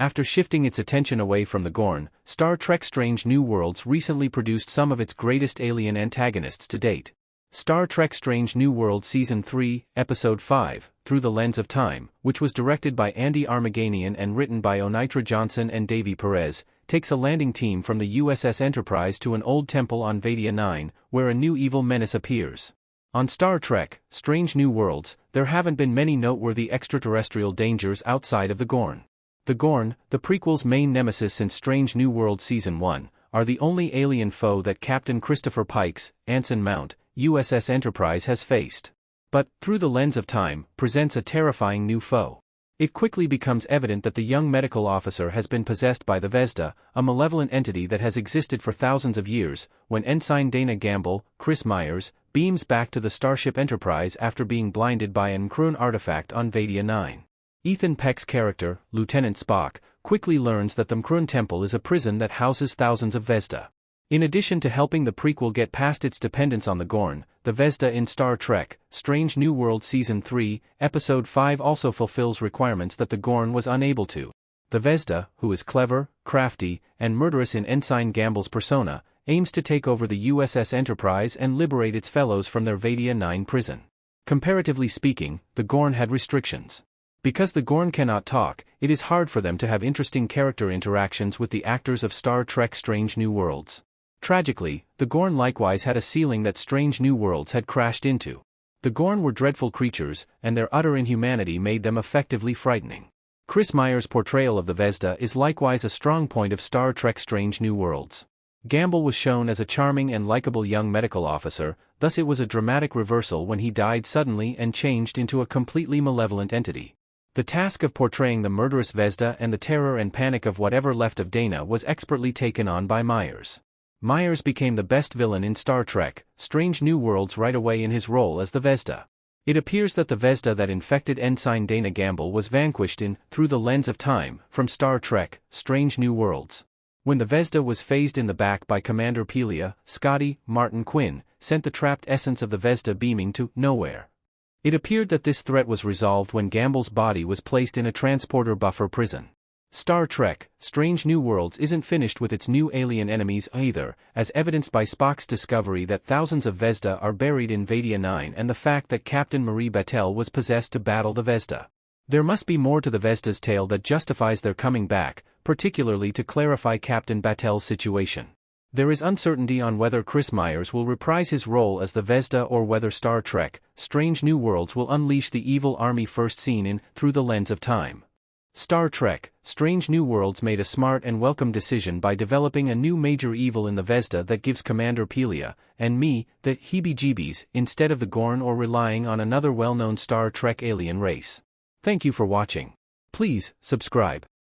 After shifting its attention away from the Gorn, Star Trek Strange New Worlds recently produced some of its greatest alien antagonists to date. Star Trek Strange New Worlds Season 3, Episode 5, Through the Lens of Time, which was directed by Andy Armaganian and written by Onitra Johnson and Davy Perez, takes a landing team from the USS Enterprise to an old temple on VZDA 9, where a new evil menace appears. On Star Trek, Strange New Worlds, there haven't been many noteworthy extraterrestrial dangers outside of the Gorn. The Gorn, the prequel's main nemesis since Strange New Worlds Season 1, are the only alien foe that Captain Christopher Pike's Anson Mount USS Enterprise has faced. But, Through the Lens of Time, presents a terrifying new foe. It quickly becomes evident that the young medical officer has been possessed by the VZDA, a malevolent entity that has existed for thousands of years, when Ensign Dana Gamble, Chris Myers, beams back to the Starship Enterprise after being blinded by an Mkrun artifact on VZDA 9. Ethan Peck's character, Lieutenant Spock, quickly learns that the Mkrun Temple is a prison that houses thousands of VZDA. In addition to helping the prequel get past its dependence on the Gorn, the VZDA in Star Trek, Strange New Worlds Season 3, Episode 5 also fulfills requirements that the Gorn was unable to. The VZDA, who is clever, crafty, and murderous in Ensign Gamble's persona, aims to take over the USS Enterprise and liberate its fellows from their VZDA 9 prison. Comparatively speaking, the Gorn had restrictions. Because the Gorn cannot talk, it is hard for them to have interesting character interactions with the actors of Star Trek Strange New Worlds. Tragically, the Gorn likewise had a ceiling that Strange New Worlds had crashed into. The Gorn were dreadful creatures, and their utter inhumanity made them effectively frightening. Chris Myers' portrayal of the VZDA is likewise a strong point of Star Trek Strange New Worlds. Gamble was shown as a charming and likable young medical officer, thus it was a dramatic reversal when he died suddenly and changed into a completely malevolent entity. The task of portraying the murderous VZDA and the terror and panic of whatever left of Dana was expertly taken on by Myers. Myers became the best villain in Star Trek, Strange New Worlds right away in his role as the VZDA. It appears that the VZDA that infected Ensign Dana Gamble was vanquished in Through the Lens of Time, from Star Trek, Strange New Worlds. When the VZDA was phased in the back by Commander Pelia, Scotty, Martin Quinn, sent the trapped essence of the VZDA beaming to nowhere. It appeared that this threat was resolved when Gamble's body was placed in a transporter buffer prison. Star Trek, Strange New Worlds isn't finished with its new alien enemies either, as evidenced by Spock's discovery that thousands of VZDA are buried in VZDA 9 and the fact that Captain Marie Battelle was possessed to battle the VZDA. There must be more to the VZDA's tale that justifies their coming back, particularly to clarify Captain Battelle's situation. There is uncertainty on whether Chris Myers will reprise his role as the VZDA or whether Star Trek, Strange New Worlds will unleash the evil army first seen in Through the Lens of Time. Star Trek, Strange New Worlds made a smart and welcome decision by developing a new major evil in the VZDA that gives Commander Pelia, and me, the heebie-jeebies, instead of the Gorn or relying on another well-known Star Trek alien race. Thank you for watching. Please, subscribe.